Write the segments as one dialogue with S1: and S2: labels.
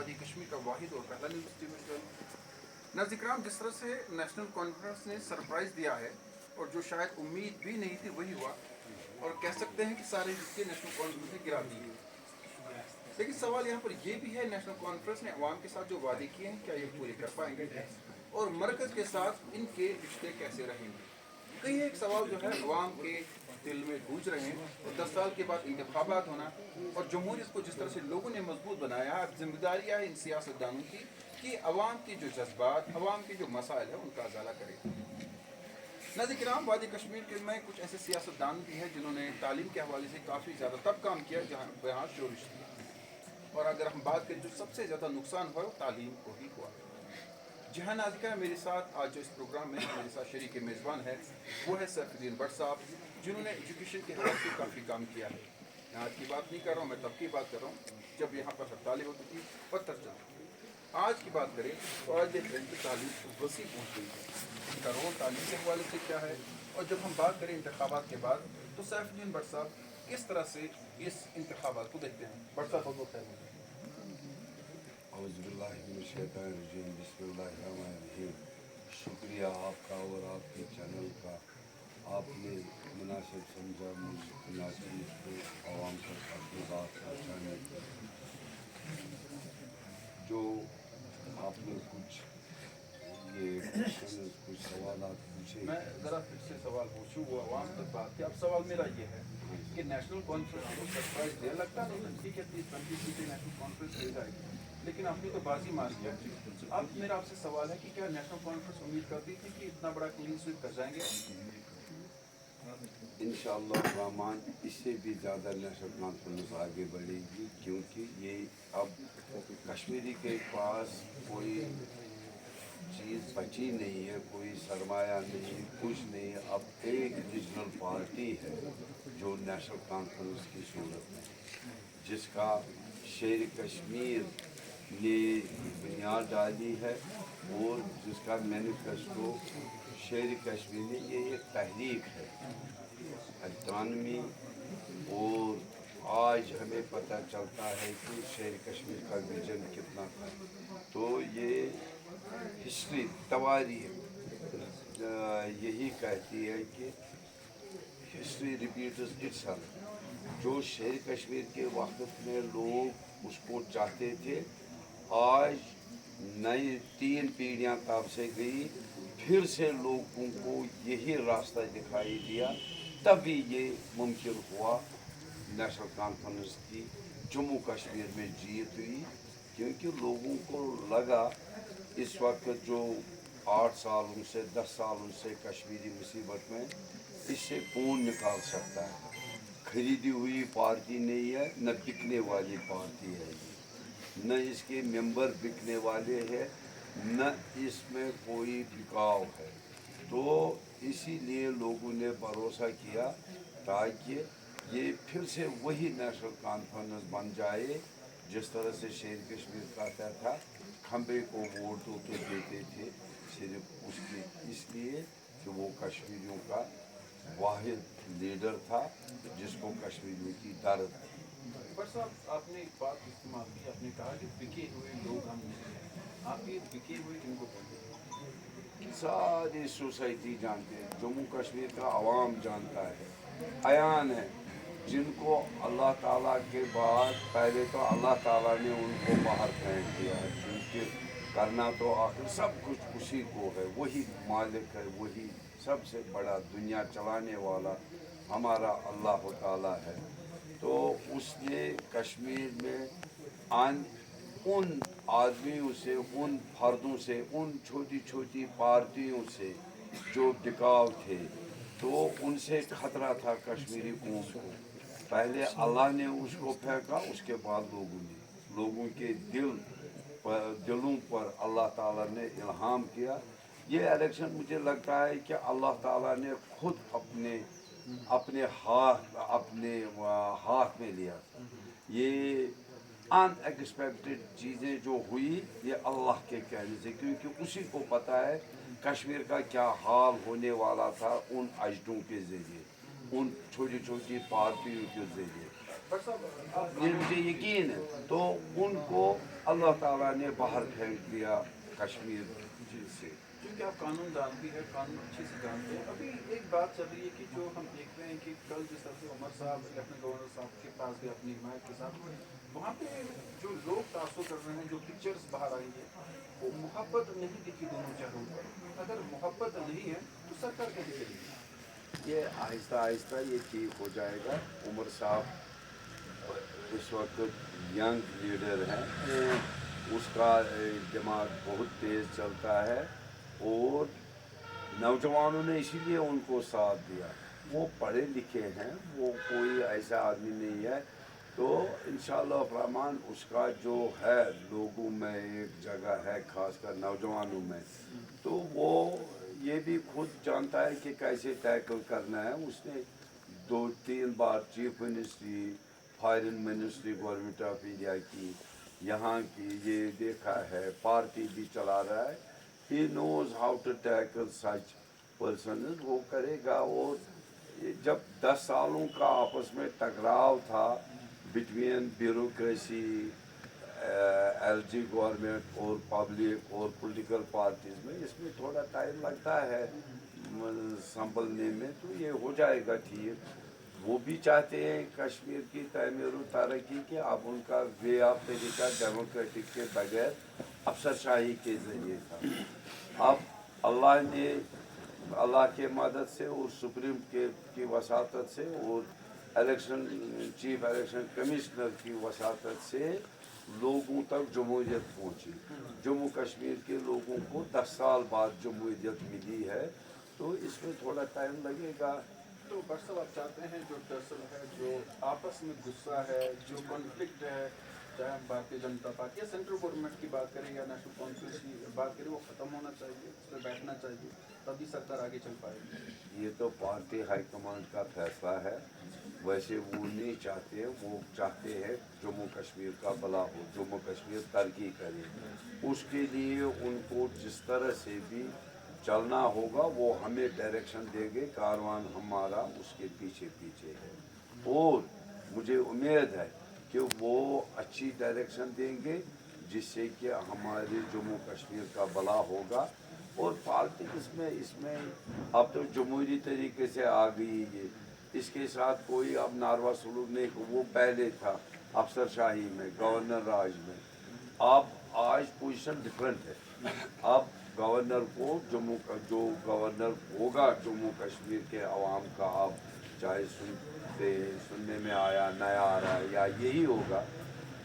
S1: वादी कश्मीर का वाहिद और पहला न्यूज़ टीवी चैनल। नाज़रीन, जिस तरह से नेशनल कॉन्फ्रेंस ने सरप्राइज़ दिया है और जो शायद उम्मीद भी नहीं थी वही हुआ, और कह सकते हैं कि सारे रिश्ते नेशनल कॉन्फ्रेंस ने गिरा दिए। लेकिन सवाल यहाँ पर यह भी है, नेशनल कॉन्फ्रेंस ने अवाम के साथ जो वादे किए हैं क्या ये पूरे कर पाएंगे, और मरकज़ के साथ इनके रिश्ते कैसे रहेंगे। कई एक सवाल जो है अवाम के दिल में गूंज रहे हैं, और 10 साल के बाद इंतखाबात होना और जमहूरियत को जिस तरह से लोगों ने मजबूत बनाया, अब जिम्मेदारी है इन सियासतदानों की कि अवाम के जो जज्बात, अवाम के जो मसाइल है उनका अजाला करें। नाज़रीन, वादी कश्मीर के में कुछ ऐसे सियासतदान भी हैं जिन्होंने तालीम के हवाले से काफ़ी ज़्यादा तब काम किया जहाँ शोरिश थी, और अगर हम बात करें जो सबसे ज़्यादा नुकसान हुआ वो तालीम को ही हुआ। जी हाँ नाज़रीन, मेरे साथ आज जो इस प्रोग्राम में मेरे साथ शरीक मेज़बान है वो है सैफुद्दीन भट्ट साहब, जिन्होंने एजुकेशन के हवाले से काफ़ी काम किया है। मैं आज की बात नहीं कर रहा हूँ, मैं तब की बात कर रहा हूँ जब यहाँ पर हड़तालें होती थी, पत्थर चलते थे। आज की बात करें तो आज देख रहे हैं कि तालीम वसी पहुँच गई है, इनका रोल तालीम के हवाले से क्या है। और जब हम बात करें इंतखाबात के बाद तो सैफुद्दीन भट्ट साहब किस तरह से इस इंतखाबात को देखते हैं। भट्ट साहब बहुत बहुत खैर।
S2: औज़ुबिल्लाहिमिनश्शैतानिर्रजीम, बिस्मिल्लाहिर्रहमानिर्रहीम। शुक्रिया आपका और आपके चैनल का, आपने मुनासिब समझा मुनासिब को आवाम तक अपनी बात पहुँचाने की। जो आपने कुछ ये क्वेश्चन कुछ सवाल पूछे,
S1: मैं ज़रा फिर से सवाल पूछूँ, वो आवाम तक बात थी। अब सवाल मेरा ये है कि नेशनल कॉन्फ्रेंस को सरप्राइज दिया, लगता नहीं ठीक है 30-35 सीटें नेशनल कॉन्फ्रेंस ले जाएगी, लेकिन आपने तो बाजी मार दिया। अब मेरा आपसे सवाल है कि क्या नेशनल कॉन्फ्रेंस उम्मीद करती थी कि इतना बड़ा क्लीन स्वीप कर जाएंगे?
S2: इंशाअल्लाह रहमान इससे भी ज़्यादा नेशनल कॉन्फ्रेंस आगे बढ़ेगी, क्योंकि ये अब कश्मीरी के पास कोई चीज़ बची नहीं है, कोई सरमाया नहीं, कुछ नहीं। अब एक रीजनल पार्टी है जो नेशनल कॉन्फ्रेंस की सूरत में, जिसका शेर कश्मीर ने बुनियाद डाली है और जिसका मैनिफेस्टो शेर कश्मीर ने, ये एक तहरीक है अल्तानवी। और आज हमें पता चलता है कि शेर कश्मीर का विजन कितना था। तो ये हिस्ट्री तवारीख यही कहती है कि हिस्ट्री रिपीट्स इटसेल्फ। जो शेर कश्मीर के वक्त में लोग उसको चाहते थे, आज नई 3 पीढ़ियाँ तब से गई, फिर से लोगों को यही रास्ता दिखाई दिया, तभी ये मुमकिन हुआ नेशनल कॉन्फ्रेंस की जम्मू कश्मीर में जीत हुई। क्योंकि लोगों को लगा इस वक्त जो 8 सालों से 10 सालों से कश्मीरी मुसीबत में, इससे कौन निकाल सकता है। खरीदी हुई पार्टी नहीं है, न बिकने वाली पार्टी है, न इसके मेंबर बिकने वाले हैं, न इसमें कोई बिकाव है। तो इसीलिए लोगों ने भरोसा किया ताकि ये फिर से वही नेशनल कॉन्फ्रेंस बन जाए जिस तरह से शेर कश्मीर कहता था, खंबे को वोट तो देते थे सिर्फ उसके इसलिए कि वो कश्मीरियों का वाहिद लीडर था जिसको कश्मीरियों की दर्द थी।
S1: बट साहब, आपने एक बात इस्तेमाल की, आपने कहा कि बिके हुए लोग हम नहीं हैं। आप ये बिके हुए किनको बोलते हैं?
S2: सारी सोसाइटी जानते हैं, जम्मू कश्मीर का आवाम जानता है, अयान है। जिनको अल्लाह ताला के बाद पहले तो अल्लाह ताला ने उनको बाहर फेंक दिया है, क्योंकि करना तो आखिर सब कुछ उसी को है, वही मालिक है, वही सबसे बड़ा दुनिया चलाने वाला हमारा अल्लाह ताला है। तो उसने कश्मीर में उन आदमियों से, उन फर्दों से, उन छोटी छोटी पार्टियों से जो बिकाव थे, तो उनसे खतरा था कश्मीरी कौम को। पहले अल्लाह ने उसको फेंका, उसके बाद लोगों के दिलों पर अल्लाह ताला ने इल्हाम किया। ये इलेक्शन मुझे लगता है कि अल्लाह ताला ने खुद अपने हाथ में लिया था। ये अनएक्सपेक्टेड चीज़ें जो हुई, ये अल्लाह के कहने से, क्योंकि उसी को पता है कश्मीर का क्या हाल होने वाला था उन अजडों के ज़रिए, उन छोटी छोटी पार्टियों के ज़रिए। ये मुझे यकीन है। तो उनको अल्लाह ताला ने बाहर फेंक दिया कश्मीर से।
S1: क्योंकि आप कानून दान भी है, कानून अच्छे से जानते हैं। अभी एक बात चल रही है कि जो हम देख रहे हैं कि कल जिस तरह से उमर साहब लेफ्टिनेंट गवर्नर साहब के पास गए अपनी हिमायत के साथ, वहाँ पे जो लोग तासुर कर रहे हैं, जो पिक्चर्स बाहर आई है, वो मोहब्बत नहीं दिखी दोनों चेहरों पर। अगर मोहब्बत नहीं है तो सरकार कैसे चलेगी?
S2: ये आहिस्ता आहिस्ता ये ठीक हो जाएगा। उमर साहब इस वक्त यंग लीडर हैं, उसका दिमाग बहुत तेज़ चलता है और नौजवानों ने इसीलिए उनको साथ दिया। वो पढ़े लिखे हैं, वो कोई ऐसा आदमी नहीं है। तो इंशाअल्लाह रहमान उसका जो है लोगों में एक जगह है, खासकर नौजवानों में, तो वो ये भी खुद जानता है कि कैसे टैकल करना है। उसने 2-3 बार chief ministry, foreign ministry government of India की, यहाँ की ये देखा है, पार्टी भी चला रहा है। He knows how to tackle such person, वो करेगा। और जब 10 सालों का आपस में टकराव था बिटवीन ब्यूरोक्रेसी, एलजी गवर्नमेंट और पब्लिक और पॉलिटिकल पार्टीज में, इसमें थोड़ा टाइम लगता है संभलने में, तो ये हो जाएगा ठीक। वो भी चाहते हैं कश्मीर की तमीर तरक्की के। अब उनका वे ऑफ तरीका डेमोक्रेटिक के बगैर अफसरशाही के ज़रिए था। अब अल्लाह के मदद से और सुप्रीम की वसातत से और चीफ इलेक्शन कमिश्नर की वसातत से लोगों तक जमहूरियत पहुंची। जम्मू कश्मीर के लोगों को 10 साल बाद जमहूरियत मिली है, तो इसमें थोड़ा टाइम लगेगा।
S1: तो बट साहब आप चाहते हैं जो टसल है, जो आपस में गुस्सा है, जो कॉन्फ्लिक्ट है, चाहे हम भारतीय जनता पार्टी या सेंट्रल गवर्नमेंट की बात करें या नेशनल कॉन्फ्रेंस की बात करें, वो ख़त्म होना चाहिए, उस पर बैठना चाहिए, तभी सरकार आगे चल पाएगी।
S2: ये तो पार्टी हाईकमांड का फैसला है। वैसे वो नहीं चाहते, वो चाहते हैं जम्मू कश्मीर का भला हो, जम्मू कश्मीर तरक्की करे। उसके लिए उनको जिस तरह से भी चलना होगा वो हमें डायरेक्शन देंगे, कारवान हमारा उसके पीछे पीछे है। और मुझे उम्मीद है कि वो अच्छी डायरेक्शन देंगे जिससे कि हमारे जम्मू कश्मीर का भला होगा। और पॉलिटिक्स में इसमें अब तो जमहूरी तरीके से आ गई है, इसके साथ कोई अब नारवा सलूक नहीं। वो पहले था अफसरशाही में, गवर्नर राज में। अब आज पोजीशन डिफरेंट है। अब गवर्नर को जो गवर्नर होगा जम्मू कश्मीर के अवाम का, अब चाहे सुनने में आया नया आ रहा है या यही होगा,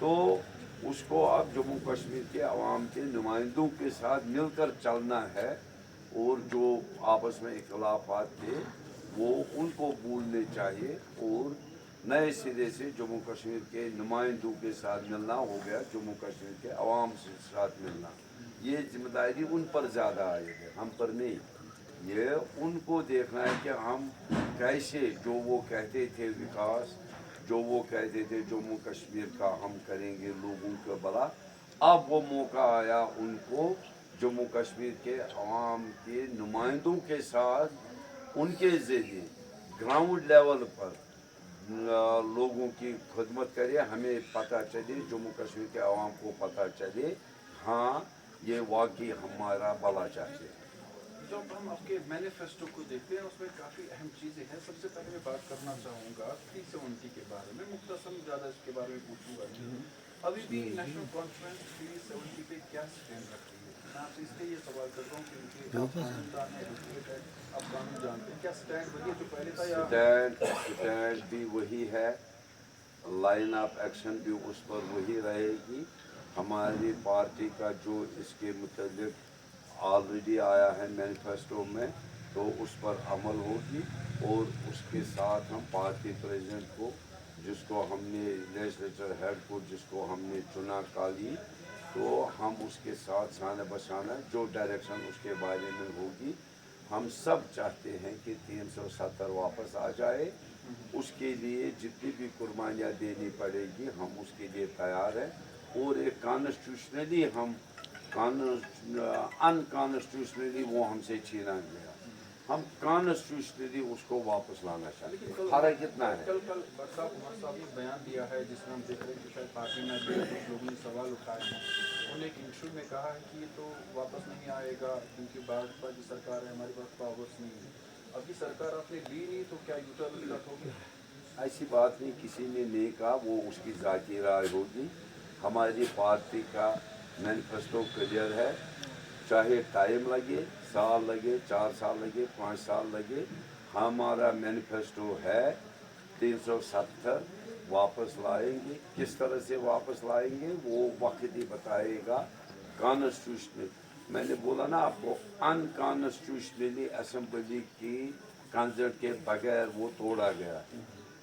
S2: तो उसको अब जम्मू कश्मीर के अवाम के नुमाइंदों के साथ मिलकर चलना है। और जो आपस में इख्लाफात थे वो उनको भूलने चाहिए और नए सिरे से जम्मू कश्मीर के नुमाइंदों के साथ मिलना हो गया, जम्मू कश्मीर के अवाम के साथ मिलना। ये जिम्मेदारी उन पर ज़्यादा आएगी, हम पर नहीं। ये उनको देखना है कि हम कैसे, जो वो कहते थे विकास, जो वो कहते थे जम्मू कश्मीर का हम करेंगे लोगों का भला, अब वो मौका आया उनको जम्मू कश्मीर के अवाम के नुमाइंदों के साथ उनके ज़रिए ग्राउंड लेवल पर लोगों की खिदमत करें। हमें पता चले, जम्मू कश्मीर के अवाम को पता चले, हाँ ये वाकई हमारा भला चाहते हैं।
S1: जब हम आपके मैनिफेस्टो को देखते हैं उसमें काफ़ी अहम चीज़ें हैं। सबसे पहले मैं बात करना चाहूँगा 370 के बारे में, मुख्तसर ज़्यादा इसके बारे में पूछूंगा नहीं। अभी भी नेशनल कॉन्फ्रेंस 370 पे क्या स्टैंड रख रही है? मैं आपसे इसलिए ये सवाल कर रहा हूँ क्योंकि आप कानूनदान हैं, एडवोकेट हैं, आप कानून जानते हैं। क्या स्टैंड वही है जो पहले था या
S2: स्टैंड भी वही है, लाइन ऑफ एक्शन भी उस पर वही रहेगी। हमारी पार्टी का जो इसके मुताबिक ऑलरेडी आया है मैनिफेस्टो में, तो उस पर अमल होगी। और उसके साथ हम पार्टी प्रेसिडेंट को, जिसको हमने लेजिस्लेचर हेड को जिसको हमने चुना काली, तो हम उसके साथ शान बशाना जो डायरेक्शन उसके बारे में होगी। हम सब चाहते हैं कि 370 वापस आ जाए। उसके लिए जितनी भी कुर्बानियाँ देनी पड़ेगी हम उसके लिए तैयार हैं। और एक कॉन्स्टिट्यूशनली हम अनकॉन्स्टिट्यूशनली वो हमसे छीना गया। ہم کانسٹیٹیوشنلی اس کو واپس لانا چاہتے
S1: لیکن
S2: ہیں. فرق اتنا ہے.
S1: کل بٹ صاحب عمر صاحب نے بیان دیا ہے جس میں ہم دیکھ رہے ہیں کہ شاید پارٹی میں بھی کچھ لوگوں نے سوال اٹھائے ہیں. انہوں نے ایک انٹرویو میں کہا ہے کہ یہ تو واپس نہیں آئے گا کیونکہ بھاجپا کی سرکار ہے, ہمارے پاس پاورس نہیں ہے. ابھی سرکار آپ نے لی نہیں تو کیا یوٹرن کٹ ہوگی؟
S2: ایسی بات نہیں, کسی نے نہیں کہا, وہ اس کی ذاتی رائے ہوگی. ہماری پارٹی کا مینیفیسٹو کلیئر ہے, چاہے ٹائم لگے, سال لگے, 4 سال لگے, 5 سال لگے, ہمارا مینیفیسٹو ہے 370 واپس لائیں گے. کس طرح سے واپس لائیں گے وہ وقت ہی بتائے گا. کانسٹیٹیوشنل میں نے بولا نا آپ کو, ان کانسٹیٹیوشنلی اسمبلی کی کنسنٹ کے بغیر وہ توڑا گیا.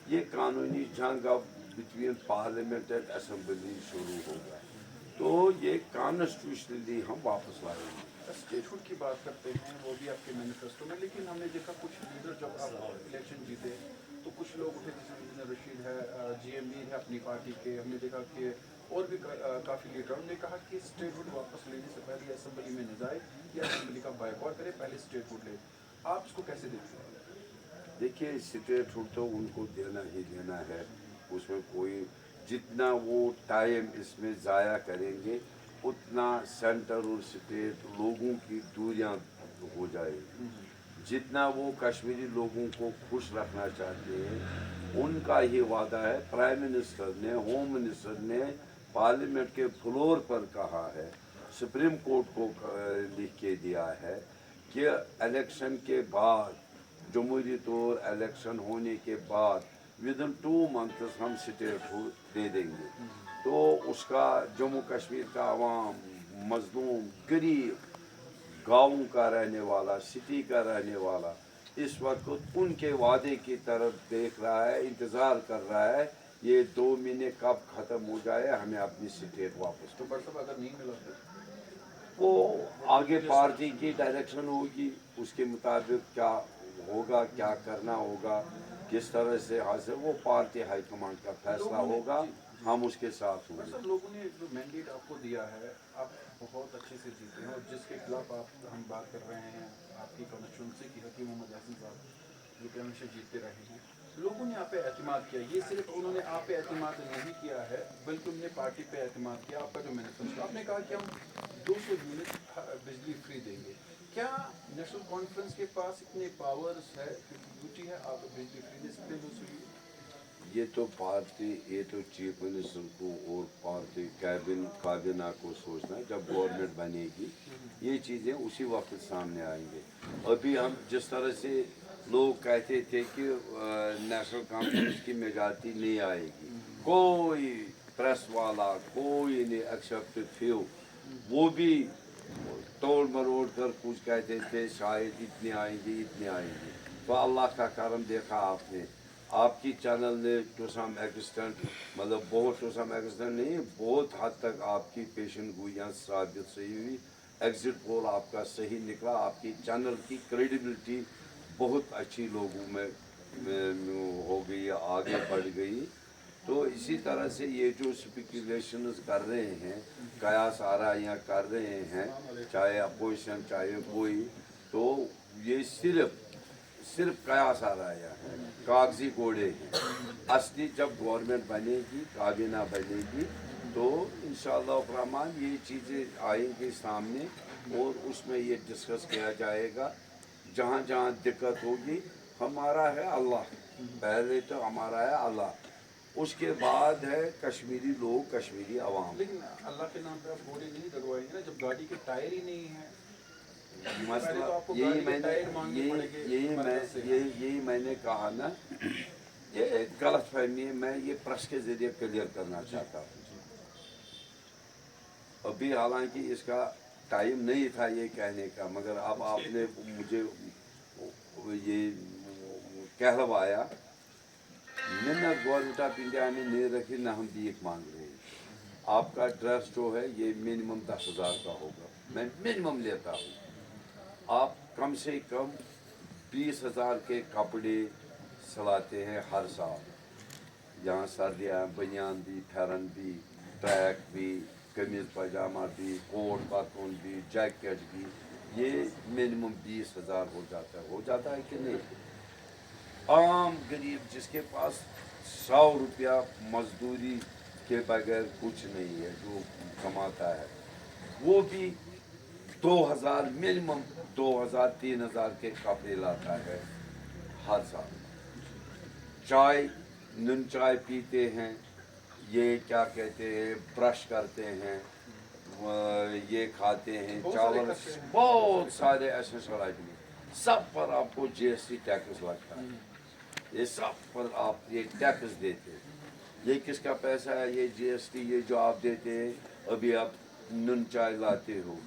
S2: یہ قانونی جنگ اب بٹوین پارلیمنٹ اینڈ اسمبلی شروع ہوگا, تو یہ کانسٹیٹیوشنلی ہم واپس لائیں گے.
S1: اسٹیٹ ہوڈ کی بات کرتے ہیں, وہ بھی آپ کے مینیفیسٹو میں, لیکن ہم نے دیکھا کچھ لیڈر جب آپ الیکشن جیتے تو کچھ لوگ اٹھے, جیسے انجینئر رشید ہے, جی ایم میر ہے اپنی پارٹی کے. ہم نے دیکھا کہ اور بھی کافی لیڈروں نے کہا کہ اسٹیٹ ہوڈ واپس لینے سے پہلے اسمبلی میں نہ جائے یا اسمبلی کا بائیکاٹ کرے, پہلے اسٹیٹ ہوڈ لے. آپ اس کو کیسے دیکھتے ہیں؟
S2: دیکھیے اسٹیٹ ہوڈ تو ان کو دینا ہی دینا ہے. اس میں کوئی جتنا وہ ٹائم اس میں ضائع کریں گے اتنا سینٹر اور اسٹیٹ لوگوں کی دوریاں ہو جائے گی. جتنا وہ کشمیری لوگوں کو خوش رکھنا چاہتے ہیں, ان کا ہی وعدہ ہے. پرائم منسٹر نے, ہوم منسٹر نے پارلیمنٹ کے فلور پر کہا ہے, سپریم کورٹ کو لکھ کے دیا ہے کہ الیکشن کے بعد, جمہوری طور الیکشن ہونے کے بعد ودن 2 months ہم اسٹیٹ ہوڈ دے دیں گے. تو اس کا جموں کشمیر کا عوام, مظلوم, غریب, گاؤں کا رہنے والا, سٹی کا رہنے والا اس وقت ان کے وعدے کی طرف دیکھ رہا ہے, انتظار کر رہا ہے یہ 2 مہینے کب ختم ہو جائے, ہمیں اپنی اسٹیٹ واپس.
S1: تو بٹ صاحب اگر نہیں ملا تو
S2: وہ آگے پارٹی کی ڈائریکشن ہوگی, اس کے مطابق کیا ہوگا, کیا کرنا ہوگا, کس طرح سے حاصل, وہ پارٹی ہائی کمانڈ کا فیصلہ ہوگا. ہم اس کے ساتھ ہوں گے.
S1: سر لوگوں نے جو مینڈیٹ آپ کو دیا ہے, آپ بہت اچھے سے جیتے ہیں, اور جس کے خلاف ہم بات کر رہے ہیں آپ کی کانسٹیٹوئنسی کی حکیم محمد یاسین صاحب جو کہ ہمیشہ جیتتے رہے ہیں, لوگوں نے آپ پہ اعتماد کیا. یہ صرف انہوں نے آپ پہ اعتماد نہیں کیا ہے بلکہ انہوں نے پارٹی پہ اعتماد کیا. آپ کا جو مینیفیسٹو, آپ نے کہا کہ ہم 200 یونٹ بجلی فری دیں گے. کیا نیشنل کانفرنس کے پاس اتنے پاورز ہے, ڈیوٹی ہے, آپ بجلی فری دے سکتے ہیں 200 یونٹ؟
S2: یہ تو پارٹی, یہ تو چیف منسٹر کو اور پارٹی کابینہ کو سوچنا ہے. جب گورنمنٹ بنے گی یہ چیزیں اسی وقت سامنے آئیں گے. ابھی ہم جس طرح سے لوگ کہتے تھے کہ نیشنل کانفرنس کی میجارٹی نہیں آئے گی, کوئی پریس والا کوئی نہیں ایکسیپٹ فیو, وہ بھی توڑ مروڑ کر کچھ کہتے تھے شاید اتنی آئیں گی, اتنی آئیں گی. تو اللہ کا کرم دیکھا آپ نے, آپ کی چینل نے ٹو سم ایکسٹینٹ, مطلب بہت ٹو سم ایکسٹینٹ نہیں, بہت حد تک آپ کی پیشن گوئیاں ثابت صحیح ہوئی. ایگزٹ پول آپ کا صحیح نکلا. آپ کی چینل کی کریڈیبلٹی بہت اچھی لوگوں میں ہو گئی, آگے بڑھ گئی. تو اسی طرح سے یہ جو اسپیکولیشنز کر رہے ہیں, قیاس آرائیاں کر رہے ہیں, چاہے اپوزیشن چاہے کوئی, تو یہ صرف قیاس آرائیاں ہیں, کاغذی گھوڑے ہیں. اصلی جب گورنمنٹ بنے گی, کابینہ بنے گی, تو انشاءاللہ الرحمن یہ چیزیں آئیں گی سامنے اور اس میں یہ ڈسکس کیا جائے گا. جہاں جہاں دقت ہوگی, ہمارا ہے اللہ, پہلے تو ہمارا ہے اللہ, اس کے بعد ہے کشمیری لوگ, کشمیری عوام.
S1: لیکن اللہ کے نام پہ آپ گھوڑے نہیں لڑوائیں گے نا, جب گاڑی کے ٹائر ہی نہیں ہیں.
S2: مسئلہ
S1: تو آپ کو
S2: یہی
S1: گاڑی کے
S2: میں نے
S1: ٹائر مانگنے پڑیں گے مرکز سے.
S2: یہی میں نے کہا نا, یہ ایک غلط فہمی ہے, میں یہ پریس کے ذریعے کلیئر کرنا چاہتا ہوں. ابھی حالانکہ اس کا ٹائم نہیں تھا یہ کہنے کا, مگر اب آپ نے مجھے یہ کہلوایا. منت گورنمنٹ آف انڈیا نے نہیں رکھی, نہ ہم بھیک مانگ رہے ہیں. آپ کا ڈریس جو ہے یہ منیمم 10,000 کا ہوگا, میں منیمم لیتا ہوں. آپ کم سے کم 20,000 کے کپڑے سلاتے ہیں ہر سال. یہاں سردیاں, بنیان بھی, پھیرن بھی, ٹریک بھی, قمیض پاجامہ بھی, کوٹ پتلون بھی, جیکٹ بھی, ये मिनिमम 20,000 हो जाता है कि नहीं? आम गरीब जिसके पास 100 रुपया मजदूरी के बगैर कुछ नहीं है, जो कमाता है, वो भी 2,000 मिनिमम 2,000 3,000 के कपड़े लाता है हर साल। चाय, नून चाय पीते हैं, ये क्या कहते हैं, ब्रश करते हैं, ये खाते हैं, चावल, बहुत सारे एसेंशियल आइटम, सब पर आपको जीएसटी टैक्स लगता है। ये सब पर आप ये टैक्स देते हैं। ये किसका पैसा है? ये जीएसटी, ये जो आप देते हैं। अभी आप नून चाय लाते हो,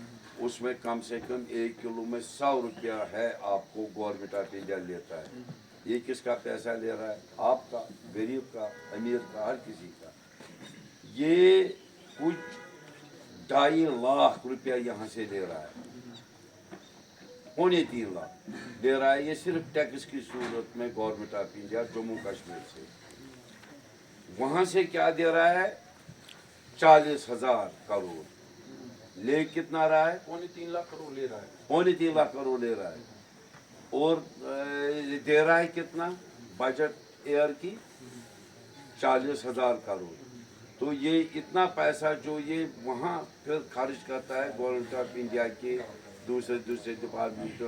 S2: उसमें कम से कम 1 किलो में 100 रुपया है, आपको गवर्नमेंट ऑफ इंडिया लेता है। ये किसका पैसा ले रहा है? आपका, गरीब का, अमीर का, हर किसी का। ये कुछ 2.5 लाख रुपया यहाँ से ले रहा है, 3.25 लाख दे रहा है। ये सिर्फ टैक्स की सूरत में government of India Jammu Kashmir से। वहाँ से क्या दे रहा है? 40,000 करोड़। ले कितना रहा है?
S1: 3.25 लाख करोड़ ले रहा है।
S2: 3.25 लाख करोड़ ले रहा है। और दे रहा है कितना? बजट ईयर की 40,000 करोड़। तो ये इतना पैसा जो ये वहाँ फिर खर्च करता है गवर्नमेंट ऑफ इंडिया के दूसरे डिपार्टमेंट,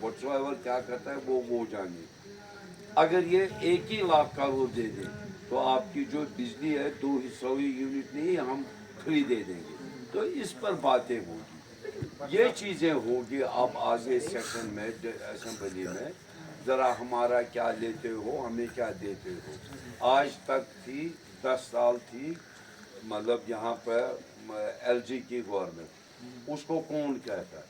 S2: व्हाटसोएवर क्या करता है वो जाने। अगर ये 1 लाख करोड़ दे दे तो आपकी जो बिजली है 200 यूनिट नहीं हम फ्री दे देंगे। तो इस पर बातें होगी, ये चीज़ें होगी। आप आगे सेशन में असेंबली में ज़रा हमारा क्या लेते हो, हमें क्या देते हो। आज तक थी 10 साल थी, मतलब यहाँ पर एलजी की गवर्नमेंट, उसको कौन कहता है?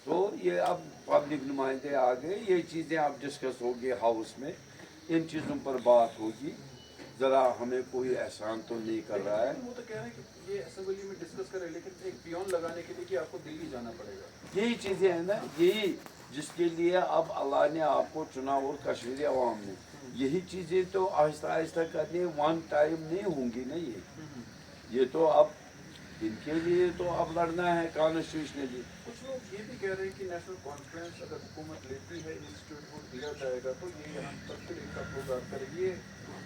S2: तो ये अब पब्लिक नुमाइंदे आ गए, ये चीज़ें अब डिस्कस होगी हाउस में, इन चीज़ों पर बात होगी। ज़रा हमें कोई एहसान तो नहीं कर रहा है।
S1: वो तो कह रहे हैं कि ये असेंबली में डिस्कस करें, लेकिन एक पियोन लगाने के लिए कि आपको दिल्ली जाना पड़ेगा।
S2: यही चीज़ें हैं ना, यही जिसके लिए अब अल्लाह ने आपको चुना और कश्मीरी अवाम ने, यही चीज़ें तो आहिस्ता आहिस्ता करनी, वन टाइम नहीं होंगी ना। ये तो अब इनके लिए तो अब लड़ना है कॉन्स्टिट्यूशनली।
S1: कुछ लोग ये भी कह रहे हैं कि नेशनल कॉन्फ्रेंस अगर हुकूमत लेती है, इंस्टीट्यूट को दिया जाएगा तो ये यहाँ पर फिर इनका प्रोग्राम करेगी। ये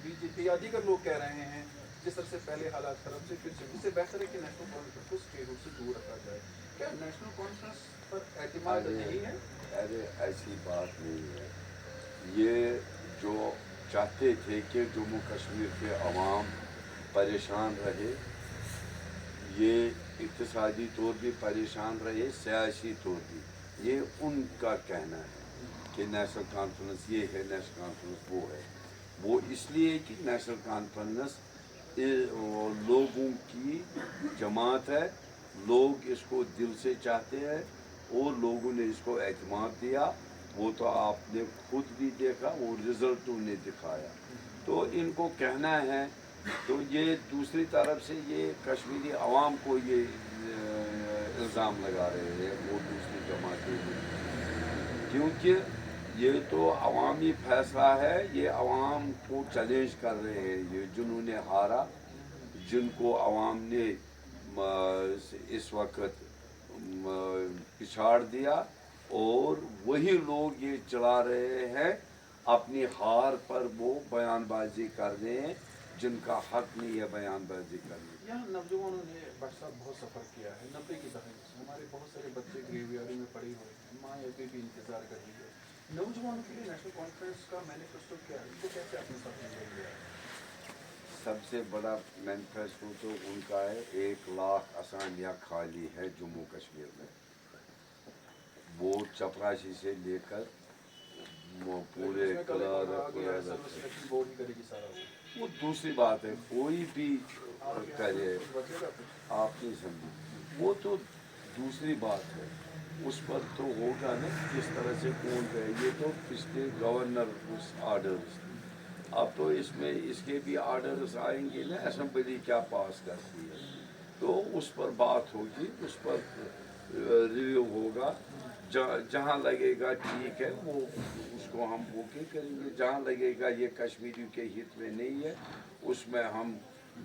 S1: बीजेपी अधिकतर लोग कह रहे हैं, जिस तरह से पहले हालात खराब से फिर से, इससे बेहतर है कि नेशनल कॉन्फ्रेंस को स्टेट से दूर रखा जाए। क्या नेशनल कॉन्फ्रेंस पर एतमाद नहीं है?
S2: अरे ऐसी बात नहीं है। ये जो चाहते थे कि जम्मू कश्मीर के अवाम परेशान रहे, ये इक़्तिसादी तौर भी परेशान रहे, सियासी तौर भी, ये उनका कहना है कि नेशनल कॉन्फ्रेंस ये है, नेशनल कॉन्फ्रेंस वो है। वो इसलिए कि नेशनल कॉन्फ्रेंस लोगों की जमात है, लोग इसको दिल से चाहते हैं और लोगों ने इसको एतमाद दिया। वो तो आपने खुद भी देखा, वो रिजल्ट उन्हें दिखाया। तो इनको कहना है, तो ये दूसरी तरफ से ये कश्मीरी अवाम को ये इल्ज़ाम लगा रहे हैं वो दूसरी जमातें, क्योंकि ये तो अवामी फैसला है। ये अवाम को चैलेंज कर रहे हैं, ये जिन्होंने हारा, जिनको अवाम ने इस वक्त पिछाड़ दिया, और वही लोग ये चला रहे हैं अपनी हार पर, वो बयानबाजी कर रहे हैं जिनका हक नहीं है बयानबाजी करने।
S1: यहाँ नौजवानों ने भट्ट साहब बहुत सफ़र किया है 90 की दशक से। हमारे बहुत सारे बच्चे ग्रेवयार्ड में पड़े हुए हैं, माँ अभी भी इंतज़ार कर रही है। नौजवानों के लिए नेशनल कॉन्फ्रेंस का मैनिफेस्टो क्या है, इनको कैसे अपने साथ ले लिया है?
S2: सबसे बड़ा मैनिफेस्टो तो उनका है, 1 लाख आसामियाँ खाली है जम्मू कश्मीर में। वो चपरासी से लेकर पूरे
S1: बोर्ड ही करेगी सारा।
S2: वो दूसरी बात है, कोई भी करे, आप नहीं समझे, वो तो दूसरी बात है। उस पर तो होगा ना किस तरह से कौन रहे, ये तो पिछले गवर्नर उस आर्डर्स, अब तो इसमें इसके भी आर्डर्स आएंगे ना, असेंबली क्या पास करती है, तो उस पर बात होगी, उस पर रिव्यू होगा। जहाँ लगेगा ठीक है वो उसको हम ओके करेंगे, जहाँ लगेगा ये कश्मीरियों के हित में नहीं है उसमें हम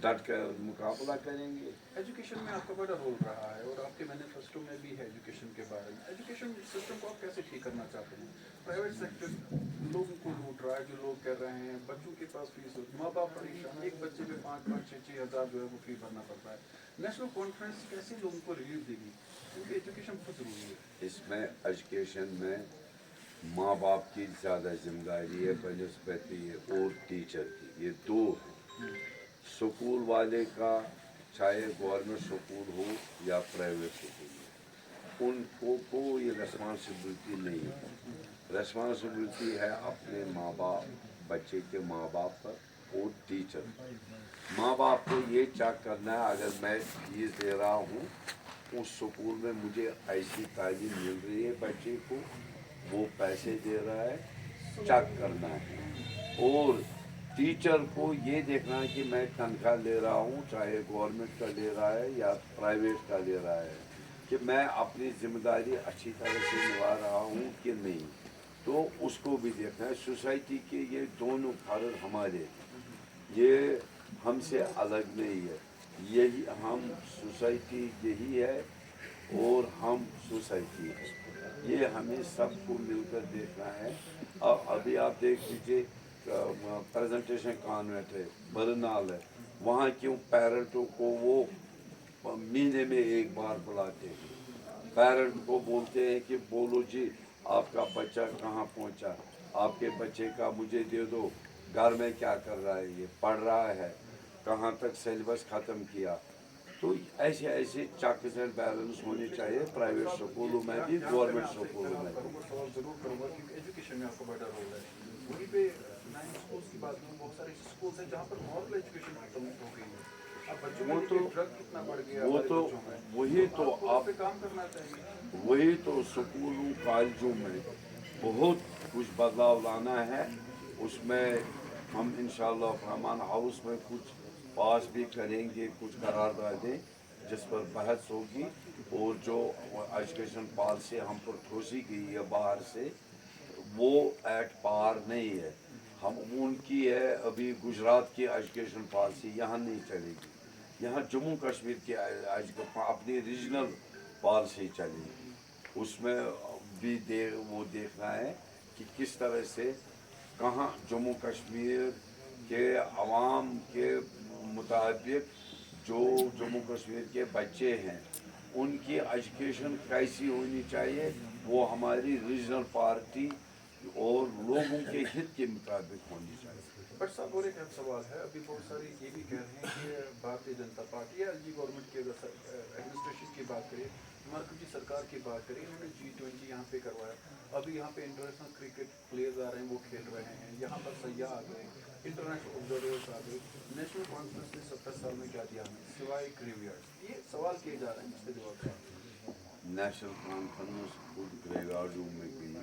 S2: डट कर मुकाबला करेंगे।
S1: एजुकेशन में आपका बड़ा रोल रहा है और आपके मैनिफेस्टो में भी है एजुकेशन के बारे में। एजुकेशन एजुकेशन सिस्टम को आप कैसे ठीक करना चाहते हैं? प्राइवेट सेक्टर लोगों को लूट रहा है, जो लोग कह रहे हैं बच्चों के पास फीस, माँ बाप परेशान, एक बच्चे पे 5-5, 6-6 हज़ार जो है वो फी भरना पड़ता है। नेशनल कॉन्फ्रेंस कैसे लोगों को रिलीफ देगी, क्योंकि एजुकेशन बहुत ज़रूरी है।
S2: इसमें एजुकेशन में माँ बाप की ज़्यादा जिम्मेदारी है बनस्बत और टीचर की, ये दो हैं। स्कूल वाले का चाहे गवर्नमेंट स्कूल हो या प्राइवेट स्कूल हो, उनको कोई रिस्पॉन्सिबिलिटी नहीं है। रिस्पॉन्सिबिलिटी है अपने माँ बाप, बच्चे के माँ बाप पर और टीचर पर। माँ बाप को ये चेक करना है, अगर मैं फीस दे रहा हूँ उस स्कूल में मुझे ऐसी तालीम मिल रही है बच्चे को, वो पैसे दे रहा है, चेक करना है। और टीचर को ये देखना है कि मैं तनख्वाह ले रहा हूँ, चाहे गवर्नमेंट का ले रहा है या प्राइवेट का ले रहा है, कि मैं अपनी जिम्मेदारी अच्छी तरह से निभा रहा हूँ कि नहीं, तो उसको भी देखना है। सोसाइटी के ये दोनों फर्ज हमारे, ये हमसे अलग नहीं है, यही हम सोसाइटी यही है और हम सोसाइटी है, ये हमें सबको मिलकर देखना है। अब अभी आप देख लीजिए प्रेजेंटेशन कॉन्वेंट है, बरनाल है, वहाँ क्यों पेरेंटों को वो महीने में एक बार बुलाते हैं, पेरेंट को बोलते हैं कि बोलो जी आपका बच्चा कहाँ पहुँचा, आपके बच्चे का मुझे दे दो, घर में क्या कर रहा है, ये पढ़ रहा है, कहाँ तक सिलेबस ख़त्म किया। तो ऐसे ऐसे चेक्स एंड बैलेंस होने चाहिए प्राइवेट स्कूलों में भी, गवर्नमेंट स्कूलों में भी।
S1: सवाल जरूर करूँगा क्योंकि एजुकेशन में आपका बड़ा रोल है। वहीं पे मैं स्कूल्स की बात करूँ, बहुत सारे स्कूल्स हैं जहाँ पर मॉरल एजुकेशन खत्म हो गई है। अब बच्चों
S2: वो
S1: के
S2: तो
S1: लिए ड्रग कितना बढ़ गया
S2: वो
S1: हमारे
S2: तो
S1: बच्चों में,
S2: वही तो
S1: आपको उस
S2: आप
S1: पे काम करना चाहिए।
S2: वही तो स्कूलों कॉलेजों में बहुत कुछ बदलाव लाना है। उसमें हम इंशाअल्लाह रहमान हाउस में कुछ पास भी करेंगे, कुछ करारदादें जिस पर बहस होगी, और जो एजुकेशन पॉलिसी हम पर ठोसी गई है बाहर से, वो एक्ट पार नहीं है, हम उनकी है। अभी गुजरात की एजुकेशन पॉलिसी यहाँ नहीं चलेगी, यहाँ जम्मू कश्मीर की अपनी रीजनल पॉलिसी चलेगी। उसमें भी वो देखना है कि किस तरह से कहाँ जम्मू कश्मीर के अवाम के मुताबिक जो जम्मू कश्मीर के बच्चे हैं उनकी एजुकेशन कैसी होनी चाहिए, वो हमारी रीजनल पार्टी और लोगों के हित के मुताबिक होनी चाहिए।
S1: बट साहब और एक सवाल है, अभी बहुत सारे ये भी कह रहे हैं कि भारतीय जनता पार्टी या एलजी गवर्नमेंट की अगर एडमिनिस्ट्रेशन की बात करें, मरकजी सरकार की बात करें, इन्होंने G20 यहाँ पे करवाया, अभी यहाँ पे इंटरनेशनल क्रिकेट प्लेयर्स आ रहे हैं, वो खेल रहे हैं, यहाँ पर सयाह आ गए, इंटरनेशनल ऑब्जर्वर्स आ गए। नेशनल कॉन्फ्रेंस ने 70 साल में क्या दिया हमें सिवाय ग्रेवयार्ड? ये सवाल किए जा रहे हैं, इसका जवाब क्या?
S2: नेशनल कॉन्फ्रेंस खुद ग्रेवयार्डों में गई,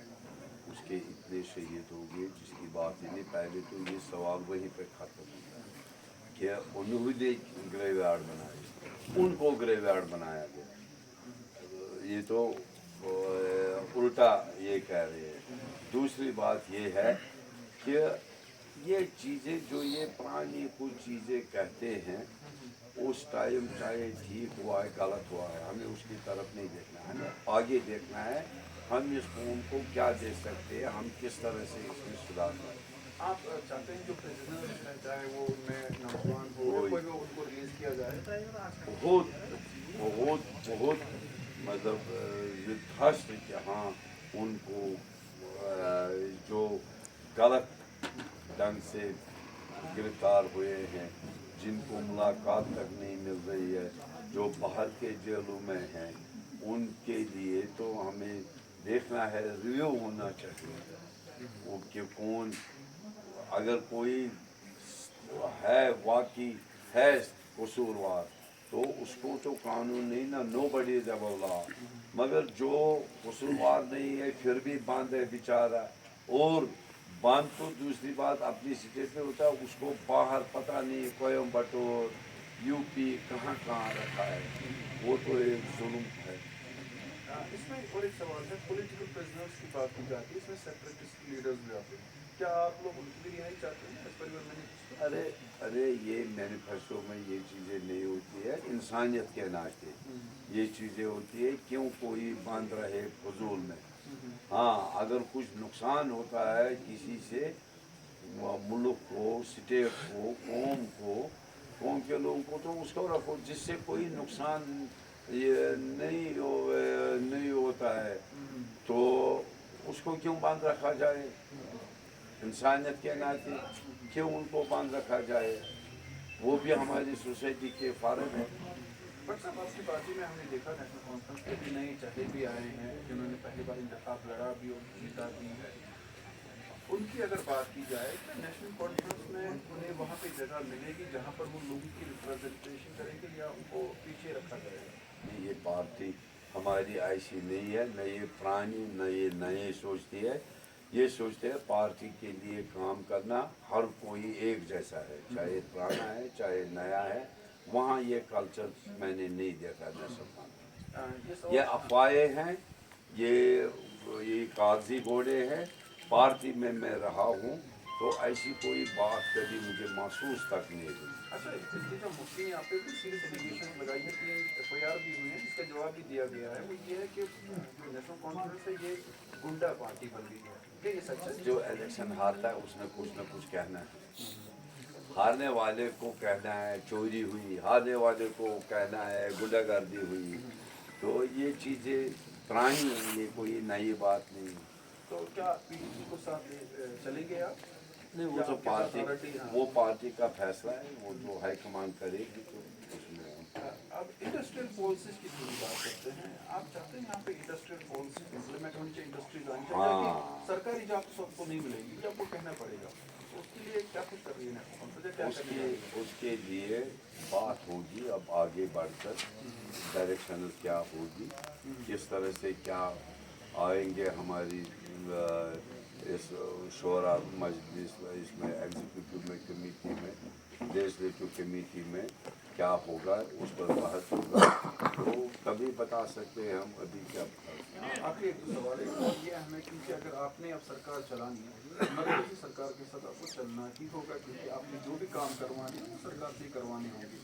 S2: उसके इतने शहीद हो गए जिसकी बात ही नहीं। पहले तो ये सवाल वहीं पे ख़त्म होता है कि उन्होंने ग्रेवयार्ड बनाए, उनको ग्रेवयार्ड बनाया गया, ये तो उल्टा ये कह रहे हैं। दूसरी बात ये है कि ये चीज़ें जो ये पुरानी कुछ चीज़ें कहते हैं, उस टाइम चाहे ठीक हुआ है गलत हुआ है, हमें उसकी तरफ नहीं देखना है, हमें आगे देखना है हम इस कौम को क्या दे सकते हैं, हम किस तरह से इसमें सुधार करें।
S1: आप चाहते हैं जो प्रिजनर्स हैं, चाहे वो उनमें नौजवान हो या कोई भी, उनको रिलीज किया जाए?
S2: बहुत बहुत बहुत मतलब युद्धास्त्र कि हाँ उनको जो गलत ढंग से गिरफ्तार हुए हैं, जिनको मुलाकात तक नहीं मिल रही है, जो बाहर के जेलों में हैं, उनके लिए तो हमें देखना है, रिव्यू होना चाहिए वो कि कौन, अगर कोई है वाकई है कसूरवार तो उसको तो कानून नहीं ना, nobody is above law, मगर जो कसूरवार नहीं है फिर भी बंद है बेचारा, और बंद तो दूसरी बात अपनी स्टेट में होता है, उसको बाहर पता नहीं कोयम्बटूर यूपी कहाँ कहाँ रखा है, वो तो एक जुल्म है।
S1: इसमें और एक सवाल है, पॉलिटिकल प्रिजनर्स की बात की जाती है, इसमें सेपरेटिस्ट लीडर्स भी आते हैं, क्या आप लोग उनकी भी रिहाई चाहते हैं इस परिवार मैनिफेस्टो?
S2: अरे ये मैनिफेस्टो में ये चीज़ें नहीं होती है, इंसानियत के नाते ये चीज़ें होती है। क्यों कोई बंद रहे फजूल में? हाँ, अगर कुछ नुकसान होता है किसी से, मुल्क को, स्टेट को, कौम के लोगों को, तो उसको रखो, जिससे कोई नुकसान ये नहीं होता है, तो उसको क्यों बंद रखा जाए? इंसानियत के नाते क्यों उनको बंद रखा जाए? वो भी हमारी सोसाइटी के फार्म है।
S1: बट साहब आपकी पार्टी में हमने देखा नेशनल कॉन्फ्रेंस के भी नए चेहरे भी आए हैं जिन्होंने पहली बार इंतखाब लड़ा भी और जीता भी है। उनकी अगर बात की जाए तो नेशनल कॉन्फ्रेंस में उन्हें वहाँ पे जगह मिलेगी जहाँ पर वो लोगों की रिप्रेजेंटेशन करेंगे या उनको पीछे रखा जाएगा?
S2: नहीं, ये पार्टी हमारी ऐसी नहीं है, न ये पुरानी न ये नए सोचती है। ये सोचते हैं पार्टी के लिए काम करना, हर कोई एक जैसा है, चाहे पुराना है चाहे नया है। वहाँ ये कल्चर मैंने नहीं देखा नेशनल। ये अफवाहें हैं, ये कागजी घोड़े हैं। पार्टी में मैं रहा हूँ तो ऐसी कोई बात कभी मुझे महसूस तक नहीं हुई।
S1: अच्छा, इसलिए जो मुफ्ती ने यहाँ पे भी सीरियस एलिगेशन लगाई है, 3 FIR भी हुई है, जिसका जवाब भी दिया गया है। वो ये है कि नेशनल कॉन्फ्रेंस है ये गुंडा पार्टी बन गई है। क्या ये सच है?
S2: जो इलेक्शन हारता है उसने कुछ न कुछ कहना है। हारने वाले को कहना है चोरी हुई, हारने वाले को कहना है गुंडागर्दी हुई। तो ये चीज़ें पुरानी हैं, ये कोई नई बात नहीं है।
S1: तो क्या PDP को साथ ले चलेंगे आप?
S2: नहीं, वो तो पार्टी का फैसला है, वो जो हाईकमान करेगी तो उसमें।
S1: अब इंडस्ट्रियल पॉलिसीज की थोड़ी बात करते हैं। आप चाहते हैं यहाँ पे इंडस्ट्रियल पॉलिसी इम्प्लीमेंट होनी चाहिए, इंडस्ट्रीज आनी चाहिए,
S2: हाँ।
S1: सरकारी जॉब सबको नहीं मिलेगी, ये आपको कहना पड़ेगा। तो उसके लिए क्या कुछ कर रही है नेशनल कॉन्फ्रेंस, क्या करनी है?
S2: उसके लिए बात होगी अब आगे बढ़कर, डायरेक्शन क्या होगी, किस तरह से क्या आएंगे हमारी इस शोरा मजलिस, इसमें एग्जीक्यूटिव में कमेटी में, लेजिस्लेटिव कमेटी में क्या होगा, उस पर बहस होगा। तो तभी बता सकते हैं हम, अभी क्या बता सकते हैं।
S1: आखिरी एक सवाल है और ये हमें, क्योंकि अगर आपने अब सरकार चलानी है, मरकजी सरकार के साथ आपको चलना ही होगा, क्योंकि आपने जो भी काम करवाने हैं वो सरकार से ही करवाने होंगे।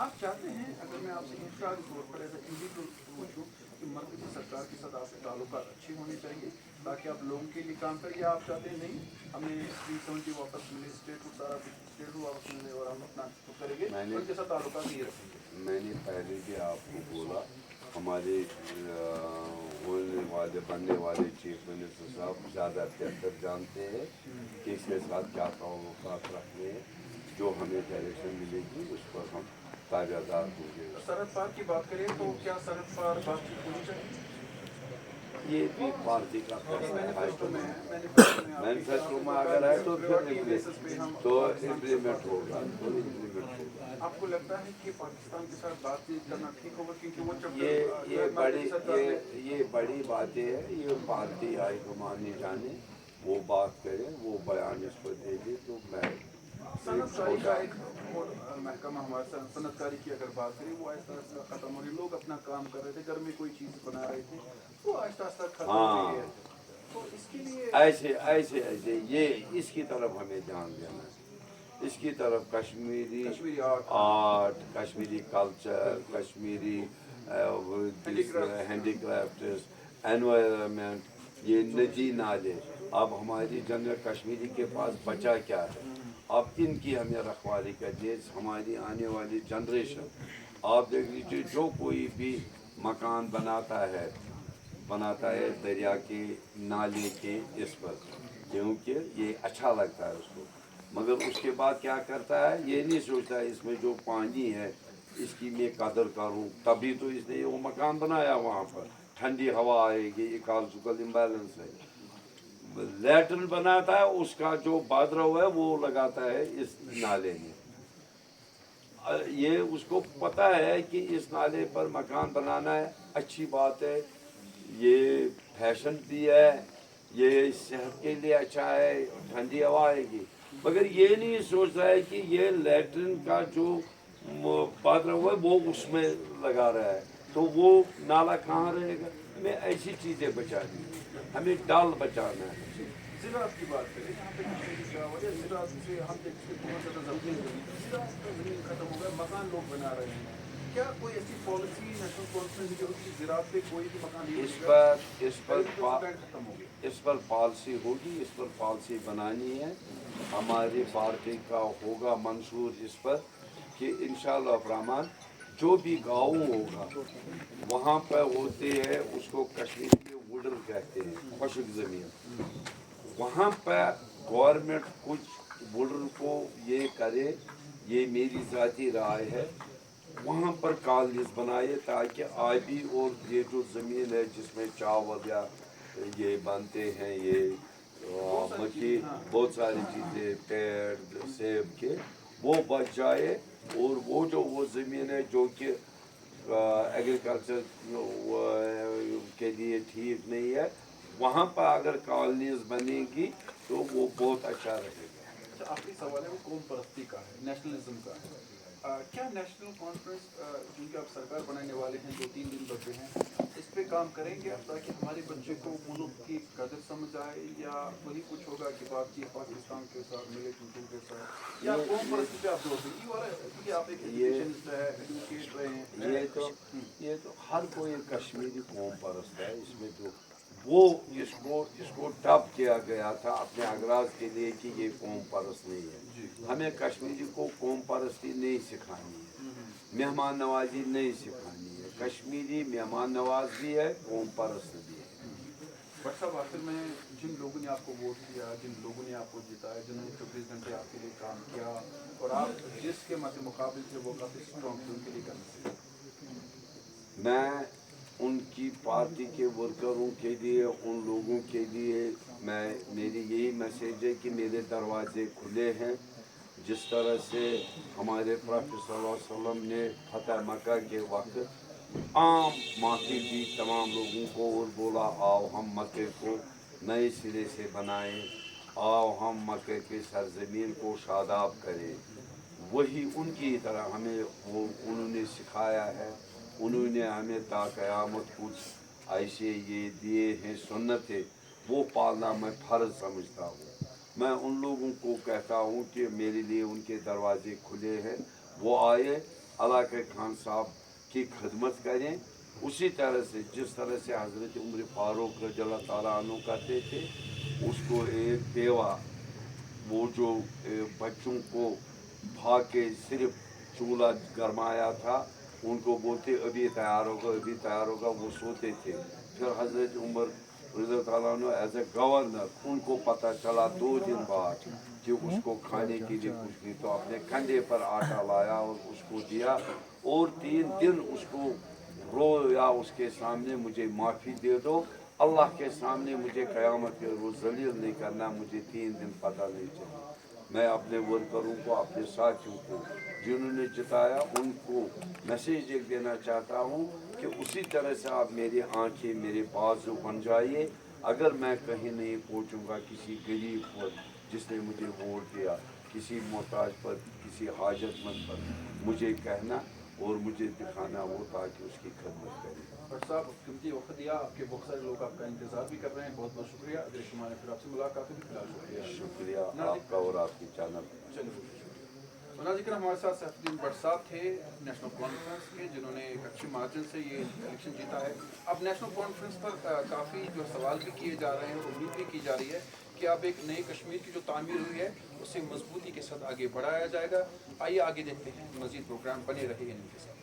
S1: आप चाहते हैं, अगर मैं आपसे इंफरादी तौर पर ऐसा इंडिविजुअल पूछूँ कि मरकजी सरकार के साथ आपके ताल्लुकात अच्छे होने चाहिए ताकि आप लोगों के लिए काम करें, या आप चाहते हैं नहीं हमें 370 वापस मिले, स्टेट को सारा स्टेट को वापस मिले और हम अपना खुद करेंगे, उनके साथ ताल्लुकात नहीं रखेंगे?
S2: मैंने पहले भी आपको बोला, हमारे होने वाले बनने वाले चीफ मिनिस्टर साहब ज़्यादा बेहतर जानते हैं कि इसके साथ क्या ताल्लुकात रखने हैं। जो हमें डायरेक्शन मिलेगी उस पर हम ताबेदार होंगे।
S1: सरहद पार की बात करें तो क्या सरहद पार बातचीत होनी चाहिए?
S2: ये भी पार्टी का फैसला है। मैनिफेस्टो में
S1: मैनिफेस्टो
S2: अगर है तो फिर
S1: हम
S2: तो इम्प्लीमेंट होगा,
S1: आपको लगता है कि पाकिस्तान के साथ बातचीत करना ठीक होगा, क्योंकि वो जब
S2: ये बड़ी बातें है, ये पार्टी हाईकमान नहीं जाने, वो बात करे, वो बयान इस पर दे दे। तो मैं
S1: सनतकारी का एक महकमा, हमारे सनतकारी की अगर बात करें, वो आहिस्ता आहिस्ता खत्म हो रही। लोग अपना काम कर रहे थे, घर में कोई चीज़ बना रहे थे, वो आहिस्ता आहिस्ता खत्म हो रही है। तो इसके लिए
S2: ऐसे ये इसकी तरफ हमें ध्यान देना है, इसकी तरफ Kashmiri art, Kashmiri culture, Kashmiri handicraft, environment, ये नदी नाले। अब हमारी जनरल कश्मीरी के पास बचा क्या है, अब इनकी हमें रखवाली करनी है, हमारी आने वाली जनरेशन। आप देख लीजिए, जो कोई भी मकान बनाता है दरिया के नाले के इस पर, क्योंकि ये अच्छा लगता है उसको, मगर उसके बाद क्या करता है, ये नहीं सोचता है इसमें जो पानी है इसकी मैं कदर करूं, तभी तो इसने वो मकान बनाया। वहाँ पर ठंडी हवा आएगी, इकोलॉजिकल इम्बैलेंस है। लैट्रिन बनाता है, उसका जो बादरव है वो लगाता है इस नाले में। ये उसको पता है कि इस नाले पर मकान बनाना है, अच्छी बात है, ये फैशन भी है, ये सेहत के लिए अच्छा है, ठंडी हवा आएगी। मगर ये नहीं सोचता है कि ये लैट्रिन का जो बादरव है वो उसमें लगा रहा है, तो वो नाला कहाँ रहेगा। हमें ऐसी चीज़ें बचानी है, हमें डाल बचाना है।
S1: ज़राअत की बात करें, यहाँ पे कश्मीरी चावल या ज़राअत से हम देखते हैं बहुत ज़्यादा ज़मीन ज़राअत का ज़मीन खत्म हो गया, मकान लोग बना रहे हैं। क्या कोई ऐसी पॉलिसी नेशनल कॉन्फ्रेंस की होगी कि ज़राअत पे कोई भी मकान नहीं
S2: इस
S1: बनेगा?
S2: पर
S1: एग्रीकल्चर लैंड खत्म हो गया।
S2: इस पर पॉलिसी होगी, इस पर पॉलिसी बनानी है। हमारी पार्टी का होगा मंशूर इस पर कि इंशाअल्लाह रहमान जो भी गाँव होगा वहाँ पर होते हैं, उसको कश्मीर में वुडर कहते हैं, खुशक ज़मीन। वहाँ पर गवर्नमेंट कुछ वुडर को ये करे, ये मेरी ज़ाती राय है, वहाँ पर कॉलेज बनाए ताकि आबी और ये जो ज़मीन है जिसमें चावल या ये बनते हैं, ये मक्की, बहुत सारी चीज़ें, पेड़ सेब के, वो बच जाए। और वो ज़मीन है जो कि एग्रीकल्चर के लिए ठीक नहीं है, वहाँ पर अगर कॉलोनीज बनेगी तो वो बहुत अच्छा रहेगा।
S1: अच्छा, आखिरी सवाल है वो कौम परस्ती का है, नेशनलिज्म का है। क्या नेशनल कॉन्फ्रेंस क्योंकि आप सरकार बनाने वाले हैं, 2-3 दिन बचे हैं, इस पे काम करेंगे आप ताकि हमारे बच्चे को मुल्क की कदर समझ आए, या वही कुछ होगा कि बातचीत पाकिस्तान के साथ मिले जुटू के साथ, या कौम परस्ती पे आप जोर दें? क्योंकि आप एक एजुकेशनिस्ट है, एडवोकेट रहे हैं।
S2: ये तो हर कोई कश्मीरी कौम परस्त है। इसमें जो वो इसको टब किया गया था अपने अगराज के लिए कि ये कौम परस्त नहीं है। हमें कश्मीरी को कौम परस्ती नहीं सिखानी है, मेहमान नवाजी नहीं सिखानी है। कश्मीरी मेहमान नवाज भी है, कौम परस्त भी है।
S1: बट साहब, आखिर में जिन लोगों ने आपको वोट दिया, जिन लोगों ने आपको जिताया, जिन्होंने 24 घंटे आपके लिए काम किया, और आप जिसके मत मुकाबिल थे वो काफ़ी स्ट्रॉन्ग थे, उनके लिए करना चाहिए।
S2: मैं उनकी पार्टी के वर्करों के लिए, उन लोगों के लिए मेरी यही मैसेज है कि मेरे दरवाजे खुले हैं। जिस तरह से हमारे प्रॉफेट सल्लल्लाहु अलैहि वसल्लम ने फतह मक्का के वक्त आम माफ़ी दी तमाम लोगों को और बोला आओ हम मक्के को नए सिरे से बनाएं, आओ हम मक्के की सरजमीन को शादाब करें। वही उनकी तरह हमें वो उन्होंने सिखाया है। उन्होंने हमें ता क़यामत कुछ ऐसे ये दिए हैं सुन्नतें, वो पालना मैं फ़र्ज समझता हूँ। मैं उन लोगों को कहता हूँ कि मेरे लिए उनके दरवाजे खुले हैं, वो आए अल्लाह के खान साहब की खिदमत करें उसी तरह से जिस तरह से हज़रत उमर फ़ारूक रज़ियल्लाहु ताला अन्हु करते थे। उसको एक बेवा वो जो बच्चों को भाग के सिर्फ चूल्हा गरमाया था, उनको बोलते अभी तैयार होगा, अभी तैयार होगा, वो सोते थे। फिर हज़रत उमर रज़ियल्लाहु ताला अन्हु एज ए गवर्नर, उनको पता चला 2 दिन बाद कि उसको खाने के लिए कुछ नहीं, तो अपने कंधे पर आटा लाया और उसको दिया, और 3 दिन उसको रोया उसके सामने, मुझे माफ़ी दे दो, अल्लाह के सामने मुझे क़यामत के रोज़ ज़लील नहीं करना, मुझे 3 दिन पता नहीं चला। मैं अपने वर्करों को, अपने साथियों को जिन्होंने जिताया, उनको मैसेज एक देना चाहता हूँ कि उसी तरह से आप मेरी आँखें, मेरे बाजू बन जाइए। अगर मैं कहीं नहीं पहुँचूँगा किसी गरीब पर जिसने मुझे वोट दिया, किसी मोहताज पर, किसी हाजतमंद पर, मुझे कहना और मुझे दिखाना वो ताकि उसकी खिदमत करें।
S1: बट साहब, कीमती वक्त दिया, आपके बहुत सारे लोग आपका इंतजार भी कर रहे हैं, बहुत बहुत शुक्रिया। अगर शुमार फिर आपसे मुलाकात होगी, फिलहाल शुक्रिया।
S2: शुक्रिया आपका और आपकी चैनल।
S1: चलिए, तो नाज़रीन, हमारे साथ सैफुद्दीन भट्ट साहब थे नेशनल कॉन्फ्रेंस के, जिन्होंने एक अच्छी मार्जिन से ये इलेक्शन जीता है। अब नेशनल कॉन्फ्रेंस पर काफ़ी जो सवाल भी किए जा रहे हैं और उम्मीद भी की जा रही है कि अब एक नए कश्मीर की जो तामीर हुई है उसे मजबूती के साथ आगे बढ़ाया जाएगा। आइए आगे देखते हैं, मज़ीद प्रोग्राम बने रहे इनके साथ।